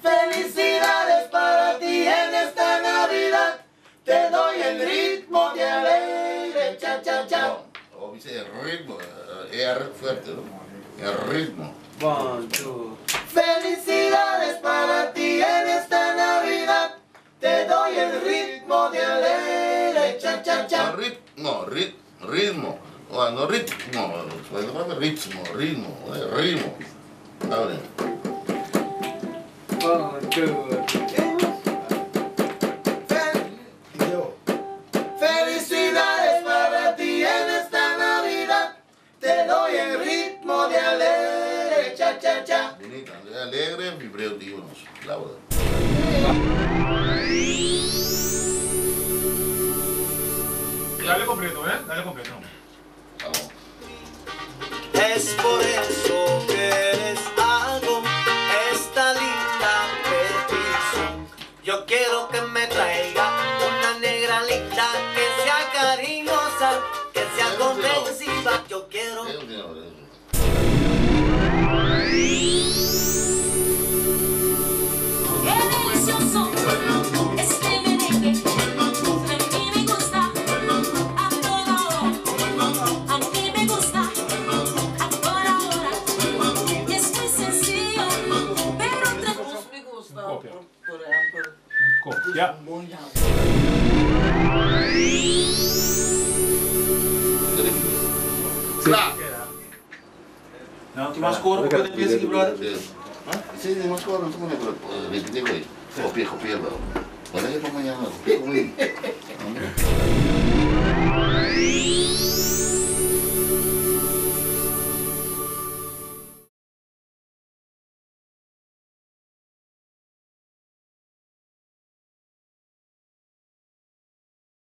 Felicidades para ti en esta Navidad. Te doy el ritmo de alegre, cha cha cha. O dice el ritmo, es fuerte, ¿no? El ritmo. Felicidades para ti en esta Navidad. Te doy el ritmo de alegre, cha cha cha. Ritmo. O no ritmo, ritmo. Ahora. Felicidades para ti en esta Navidad. Te doy el ritmo de alegre, cha cha cha. Bonita, alegre, vibrativo, la verdad. Dale completo, dale completo. Vamos. Es por eso que eres algo, esta linda petición. Yo quiero que me traiga una negra linda, que sea cariñosa, que sea comprensiva. Yo quiero... Qué delicioso este merengue, a mí me gusta a toda hora, a mí me gusta a toda hora. Es muy sencillo, pero me gusta, por ejemplo, Copia. No, tu más corto que te piensas que brother. Sí, de más corto, no te pones, repite, güey. Copia, bro. Bueno, ya para mañana, copia, güey.